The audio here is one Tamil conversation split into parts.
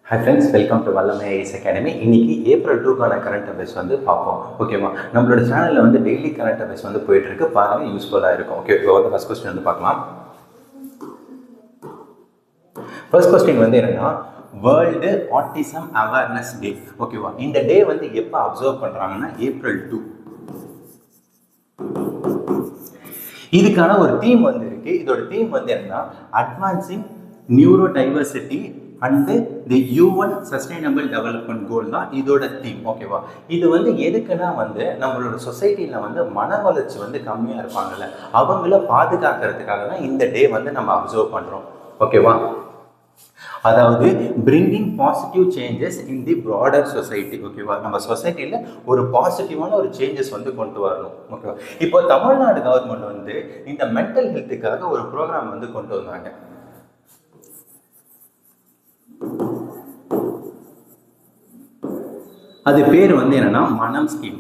ஹை ஃப்ரெண்ட்ஸ், வெல்கம் டு வல்லமை ஐஎஸ் அகாடமி. இன்னைக்கு ஏப்ரல் 2க்கான கரண்ட் அஃபேர்ஸ் வந்து பார்ப்போம். ஓகேவா? நம்மளோட சேனலில் வந்து டெய்லி கரண்ட் அஃபேர்ஸ் வந்து போயிட்டு இருக்கு. பாருங்க, யூஸ்ஃபுல்லாக இருக்கும். ஓகே, இப்போ வந்து ஃபர்ஸ்ட் கொஸ்டின் வந்து பார்க்கலாம். ஃபர்ஸ்ட் கொஸ்டின் வந்து என்னன்னா, வேர்ல்டு ஆட்டிசம் அவேர்னஸ் டே. ஓகேவா? இந்த டே வந்து எப்போ அப்சர்வ் பண்ணுறாங்கன்னா ஏப்ரல் 2. இதுக்கான ஒரு தீம் வந்து இருக்கு. இதோட தீம் வந்து என்னன்னா, advancing neuro diversity and the UN sustainable development கோல் தான் இதோட தீம். ஓகேவா? இது வந்து எதுக்குன்னா வந்து நம்மளோட சொசைட்டியில் வந்து மன வளர்ச்சி வந்து கம்மியாக இருப்பாங்கல்ல, அவங்கள பாதுகாக்கிறதுக்காக தான் இந்த டே வந்து நம்ம அப்சர்வ் பண்ணுறோம். ஓகேவா? அதாவது bringing positive changes in the broader society. ஓகேவா? நம்ம சொசைட்டியில் ஒரு பாசிட்டிவான ஒரு சேஞ்சஸ் வந்து கொண்டு வரணும். ஓகேவா? இப்போ தமிழ்நாடு கவர்மெண்ட் வந்து இந்த மென்டல் ஹெல்த்துக்காக ஒரு ப்ரோக்ராம் வந்து கொண்டு வந்தாங்க. அது பேர் வந்து என்னன்னா மனம் ஸ்கீம்.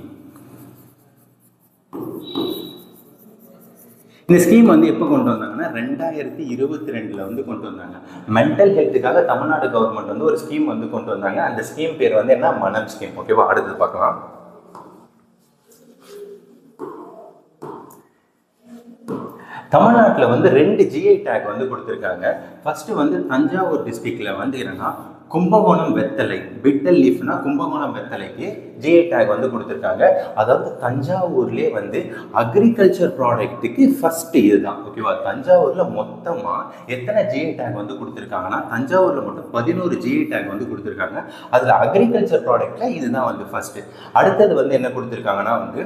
இந்த ஸ்கீம் வந்து எப்போ கொண்டு வந்தாங்கன்னா 2022 வந்து கொண்டு வந்தாங்க. மென்டல் ஹெல்த்துக்காக தமிழ்நாடு கவர்மெண்ட் வந்து ஒரு ஸ்கீம் வந்து கொண்டு வந்தாங்க. அந்த ஸ்கீம் பேர் வந்து என்ன? மனம் ஸ்கீம். ஓகேவா? அடுத்தது பார்க்கலாம். தமிழ்நாட்டில் வந்து 2 GI டேக் வந்து கொடுத்துருக்காங்க. ஃபர்ஸ்ட் வந்து தஞ்சாவூர் டிஸ்ட்ரிக்ட்ல வந்து என்னன்னா கும்பகோணம் வெத்தலை, பிட்டல் லீஃப்னா கும்பகோணம் வெத்தலைக்கு GI டேக் வந்து கொடுத்துருக்காங்க. அதாவது தஞ்சாவூர்லேயே வந்து அக்ரிகல்ச்சர் ப்ராடக்ட்டுக்கு ஃபர்ஸ்ட் இதுதான். ஓகேவா? தஞ்சாவூரில் மொத்தமாக எத்தனை GI டேக் வந்து கொடுத்துருக்காங்கன்னா, தஞ்சாவூரில் மட்டும் 11 GI டேக் வந்து கொடுத்துருக்காங்க. அதில் அக்ரிகல்ச்சர் ப்ராடக்டில் இதுதான் வந்து ஃபர்ஸ்ட். அடுத்தது வந்து என்ன கொடுத்துருக்காங்கன்னா வந்து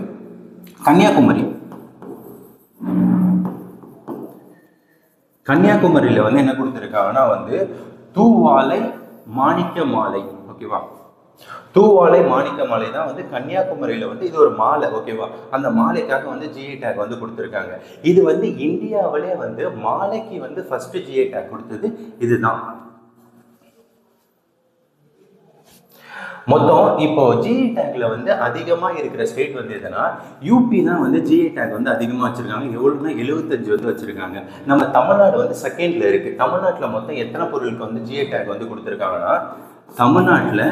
கன்னியாகுமரியில் வந்து என்ன கொடுத்துருக்காங்கன்னா வந்து தூவாலை மாணிக்க மாலை. ஓகேவா? தூவாலை மாணிக்க மாலை தான் வந்து கன்னியாகுமரியில் வந்து இது ஒரு மாலை. ஓகேவா? அந்த மாலைக்காக வந்து GI டேக் வந்து கொடுத்துருக்காங்க. இது வந்து இந்தியாவிலே வந்து மாலைக்கு வந்து ஃபர்ஸ்ட் GI டேக் கொடுத்தது இதுதான். மொத்தம் இப்போ GI டேக்ல வந்து அதிகமாக இருக்கிற ஸ்டேட் வந்து எதுனா UP தான் வந்து GI டேக் வந்து அதிகமாக வச்சிருக்காங்க. எவ்வளோன்னா 75 வந்து வச்சிருக்காங்க. நம்ம தமிழ்நாடு வந்து செகண்ட்ல இருக்கு. தமிழ்நாட்டில் மொத்தம் எத்தனை பொருளுக்கு வந்து GI டேக் வந்து கொடுத்துருக்காங்கன்னா, தமிழ்நாட்டில்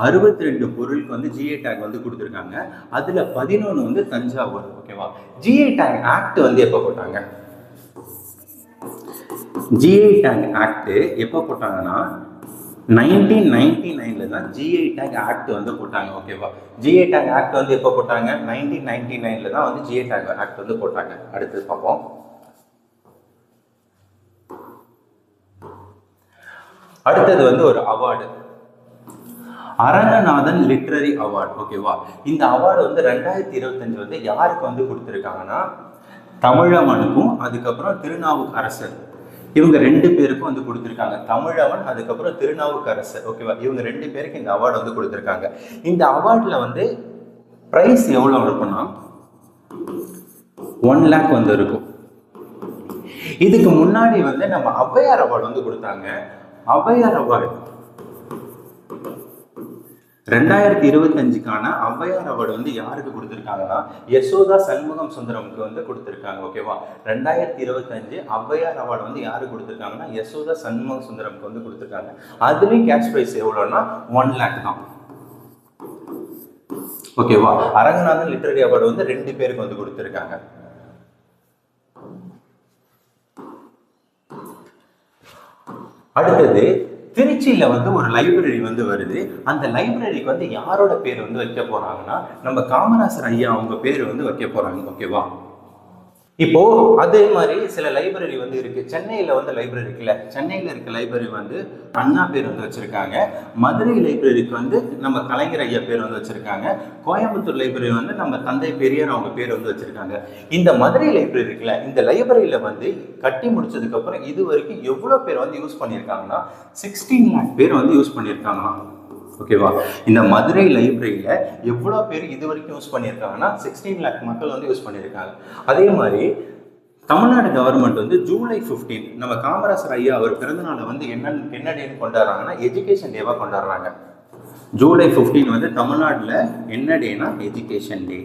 62 பொருளுக்கு வந்து GI டேக் வந்து கொடுத்துருக்காங்க. அதில் 11 வந்து தஞ்சாவூர். ஓகேவா? GI டேக் ஆக்ட் வந்து எப்போ போட்டாங்க? GI டேக் ஆக்ட் எப்போ போட்டாங்கன்னா 1999 தான் GI டேக் ஆக்ட் வந்து போட்டாங்க. ஓகேவா? GI டேக் ஆக்ட் வந்து எப்போ போட்டாங்க? 1999 தான் வந்து GI டேக் ஆக்ட் வந்து போட்டாங்க. அடுத்து பார்ப்போம். அடுத்தது வந்து ஒரு அவார்டு, அரங்கநாதன் லிட்ரரி அவார்டு. ஓகேவா? இந்த அவார்டு வந்து 2025 வந்து யாருக்கு வந்து கொடுத்துருக்காங்கன்னா, தமிழவனுக்கும் அதுக்கப்புறம் திருநாவுக்கரசர், இவங்க 2 பேருக்கும் வந்து கொடுத்துருக்காங்க. தமிழவன் அதுக்கப்புறம் திருநாவுக்கரசர். ஓகேவா? இவங்க 2 பேருக்கு இந்த அவார்டு வந்து கொடுத்துருக்காங்க. இந்த அவார்டில் வந்து ப்ரைஸ் எவ்வளோ இருக்குன்னா 1 lakh வந்து இருக்கும். இதுக்கு முன்னாடி வந்து நம்ம ஔவையார் அவார்டு வந்து கொடுத்தாங்க. ஔவையார் அவார்டு 2025க்கான ஔவையார் அவார்டு வந்து யாருக்கு கொடுத்துருக்காங்கன்னா, யசோதா சண்முகம் சுந்தரமுக்கு வந்து கொடுத்துருக்காங்க. ஓகேவா? 2025 ஔவையார் அவார்டு வந்து யாருக்கு கொடுத்துருக்காங்கன்னா, யசோதா சண்முகம் சுந்தரமுக்கு வந்து கொடுத்துருக்காங்க. அதுலேயும் கேஷ் ப்ரைஸ் எவ்வளோன்னா 1 lakh தான். ஓகேவா? அரங்கநாதன் லிட்டரரி அவார்டு வந்து 2 பேருக்கு வந்து கொடுத்துருக்காங்க. அடுத்தது திருச்சியில வந்து ஒரு லைப்ரரி வந்து வருது. அந்த லைப்ரரிக்கு வந்து யாரோட பேர் வந்து வைக்க போறாங்கன்னா, நம்ம காமராசர் ஐயா அவங்க பேர் வந்து வைக்க போறாங்க. ஓகேவா? இப்போ அதே மாதிரி சில லைப்ரரி வந்து இருக்கு. சென்னையில வந்து லைப்ரரி இருக்குல்ல, சென்னையில இருக்க லைப்ரரி வந்து அண்ணா பேர் வந்து வச்சிருக்காங்க. மதுரை லைப்ரரிக்கு வந்து நம்ம கலைஞர் ஐயா பேர் வந்து வச்சிருக்காங்க. கோயம்புத்தூர் லைப்ரரி வந்து நம்ம தந்தை பெரியார் அவங்க பேர் வந்து வச்சிருக்காங்க. இந்த மதுரை லைப்ரரி இருக்குல்ல, இந்த லைப்ரரியில வந்து கட்டி முடிச்சதுக்கு அப்புறம் இது வரைக்கும் எவ்வளவு பேர் வந்து யூஸ் பண்ணியிருக்காங்கன்னா 16 lakh பேர் வந்து யூஸ் பண்ணியிருக்காங்க. ஓகேவா? இந்த மதுரை லைப்ரரியில எவ்வளோ பேர் இது வரைக்கும் யூஸ் பண்ணியிருக்காங்கன்னா 16 lakh மக்கள் வந்து யூஸ் பண்ணியிருக்காங்க. அதே மாதிரி தமிழ்நாடு கவர்மெண்ட் வந்து ஜூலை 15 நம்ம காமராசர் ஐயா அவர் பிறந்தநாளை வந்து என்ன டேன்னு கொண்டாடுறாங்கன்னா, எஜுகேஷன் டேவா கொண்டாடுறாங்க. ஜூலை 15 வந்து தமிழ்நாட்டில் என்ன டேனா எஜுகேஷன் டே.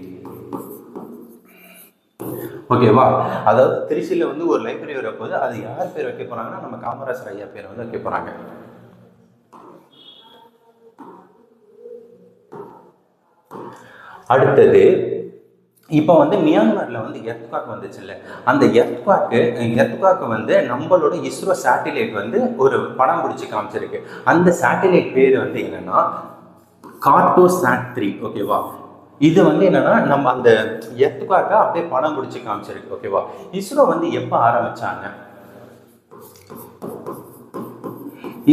ஓகேவா? அதாவது திருச்சியில் வந்து ஒரு லைப்ரரி வரப்போது, அது யார் பேர் வைக்க போறாங்கன்னா, நம்ம காமராசர் ஐயா பேர் வந்து வைக்க போறாங்க. அடுத்தது இப்போ வந்து மியான்மரில் வந்து எர்த்குவாக் வந்துச்சு இல்லை, அந்த எர்த்குவாக்கு வந்து நம்மளோட இஸ்ரோ சேட்டிலைட் வந்து ஒரு படம் பிடிச்சி காமிச்சிருக்கு. அந்த சேட்டிலைட் பேர் வந்து என்னன்னா கார்ட்டோசாட்-3. ஓகேவா, இது வந்து என்னன்னா நம்ம அந்த எர்த்குவாக்கை அப்படியே படம் பிடிச்சி காமிச்சிருக்கு. ஓகேவா, இஸ்ரோ வந்து எப்போ ஆரம்பிச்சாங்க?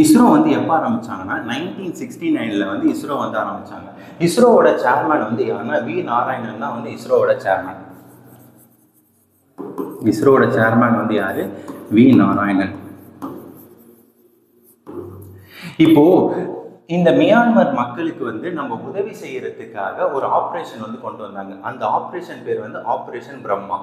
இஸ்ரோ வந்து எப்போ ஆரம்பிச்சாங்கன்னா 1969 வந்து இஸ்ரோ வந்து ஆரம்பிச்சாங்க. இஸ்ரோவோட சேர்மேன் வந்து யாருன்னா வி நாராயணன் தான் வந்து இஸ்ரோவோட சேர்மேன். இஸ்ரோவோட சேர்மேன் வந்து யாரு? வி நாராயணன். இப்போ இந்த மியான்மர் மக்களுக்கு வந்து நம்ம உதவி செய்யறதுக்காக ஒரு ஆப்ரேஷன் வந்து கொண்டு வந்தாங்க. அந்த ஆப்ரேஷன் பேர் வந்து ஆப்ரேஷன் பிரம்மா.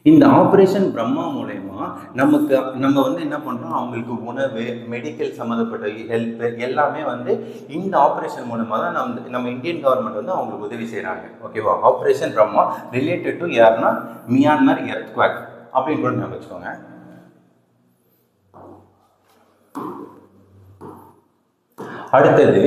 இந்த ஆப்ரேஷன் பிரம்மா மூலயமா நம்ம வந்து என்ன பண்றோம், அவங்களுக்கு உணவு, மெடிக்கல் சம்மந்தப்பட்ட ஹெல்ப் எல்லாமே வந்து இந்த ஆப்ரேஷன் மூலமா தான் நம்ம இந்தியன் கவர்மெண்ட் வந்து அவங்களுக்கு உதவி செய்யறாங்க. ஓகேவா, ஆப்ரேஷன் பிரம்மா ரிலேட்டட் டு யாருன்னா மியான்மர் எர்த்குவாக் அப்படின்னு கூட ஞாபகம் வச்சுக்கோங்க. அடுத்தது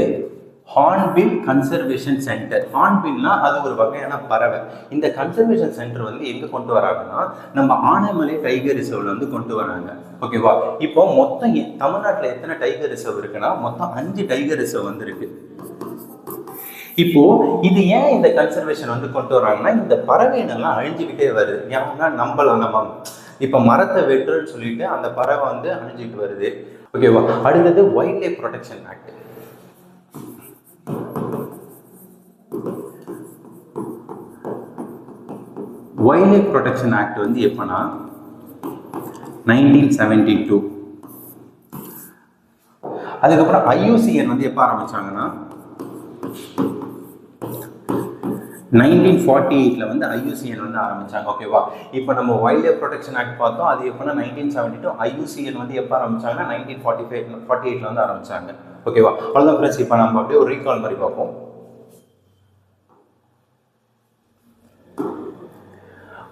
ஹார்ன்பில் கன்சர்வேஷன் சென்டர். ஹார்ன்பில்னா அது ஒரு வகையான பறவை. இந்த கன்சர்வேஷன் சென்டர் வந்து எங்க கொண்டு வராங்கன்னா நம்ம ஆனைமலை டைகர் ரிசர்வ்ல வந்து கொண்டு வராங்க. ஓகேவா, இப்போ மொத்தம் தமிழ்நாட்டில் எத்தனை டைகர் ரிசர்வ் இருக்குன்னா மொத்தம் 5 டைகர் ரிசர்வ் வந்து இருக்கு. இப்போ இது ஏன் இந்த கன்சர்வேஷன் வந்து கொண்டு வராங்கன்னா இந்த பறவைகள்லாம் அழிஞ்சுக்கிட்டே வருது. ஏன்னா நம்ம இப்போ மரத்தை வெட்டுறன்னு சொல்லிட்டு அந்த பறவை வந்து அழிஞ்சிட்டு வருது. ஓகேவா, அடுத்தது wild life protection act. Wild life protection act வந்து எப்போனா 1972. அதுக்கப்புறம் ஐயூசிஎன் வந்து எப்போ ஆரம்பிச்சாங்கன்னா 1948 வந்து ஐயூசிஎன் வந்து ஆரம்பிச்சாங்க. ஓகேவா, இப்போ நம்ம வைல்ட் லைஃப் ப்ரொடெக்ஷன் ஆக்ட் பார்த்தோம். அது எப்போனா 1972. ஐயூசிஎன் வந்து எப்போ ஆரம்பிச்சாங்கன்னா 1948 வந்து ஆரம்பிச்சாங்க. ஓகேவா, அவ்வளோதான் ஃப்ரெண்ட்ஸ். இப்போ நம்ம அப்படியே ஒரு ரீகால் மாதிரி பார்ப்போம்.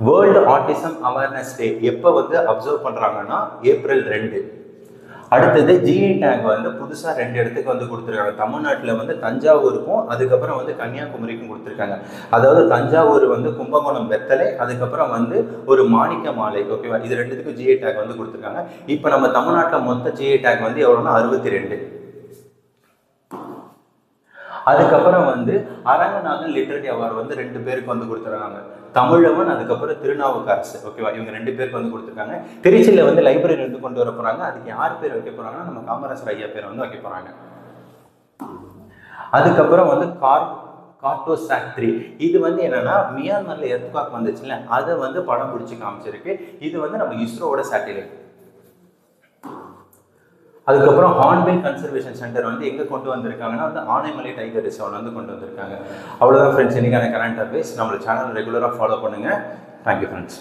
வேர்ல்டு ஆட்டிசம் அவேர்னஸ் டே எப்போ வந்து அப்சர்வ் பண்ணுறாங்கன்னா April 2. அடுத்தது ஜிஐ டேக் வந்து புதுசாக 2 இடத்துக்கு வந்து கொடுத்துருக்காங்க. தமிழ்நாட்டில் வந்து தஞ்சாவூருக்கும் அதுக்கப்புறம் வந்து கன்னியாகுமரிக்கும் கொடுத்துருக்காங்க. அதாவது தஞ்சாவூர் வந்து கும்பகோணம் வெத்தலை, அதுக்கப்புறம் வந்து ஒரு மாணிக்க மாலை. ஓகேவா, இது 2த்துக்கும் ஜிஐ டேக் வந்து கொடுத்துருக்காங்க. இப்போ நம்ம தமிழ்நாட்டில் மொத்த ஜிஐ டேக் வந்து எவ்வளோன்னா 62. அதுக்கப்புறம் வந்து அரங்கநாதன் லிட்ரரி அவார்டு வந்து 2 பேருக்கு வந்து கொடுத்துருக்காங்க. தமிழவன், அதுக்கப்புறம் திருநாவுக்கரசு. ஓகேவா, இவங்க 2 பேருக்கு வந்து கொடுத்துருக்காங்க. திருச்சியில் வந்து லைப்ரரி வந்து கொண்டு வர போறாங்க. அதுக்கு யார் பேர் வைக்க போறாங்கன்னா நம்ம காமராசர் ஐயா பேர் வந்து வைக்க போறாங்க. அதுக்கப்புறம் வந்து கார்ட்டோசாட்-3. இது வந்து என்னன்னா மியான்மர்ல எர்த்குவாக் வந்துச்சுல, அதை வந்து படம் பிடிச்சி காமிச்சிருக்கு. இது வந்து நம்ம இஸ்ரோவோட சேட்டிலைட். அதுக்கப்புறம் ஹார்ன்பில் கன்சர்வேஷன் சென்டர் வந்து எங்கே கொண்டு வந்திருக்காங்கன்னா வந்து ஆனைமலை டைகர் ரிசர்வ் வந்து கொண்டு வந்திருக்காங்க. அவ்வளோதான் ஃப்ரெண்ட்ஸ், இன்னைக்கான கரண்ட் அஃபேர்ஸ். நம்மளோட சேனல் ரெகுலராக ஃபாலோ பண்ணுங்கள். Thank you friends.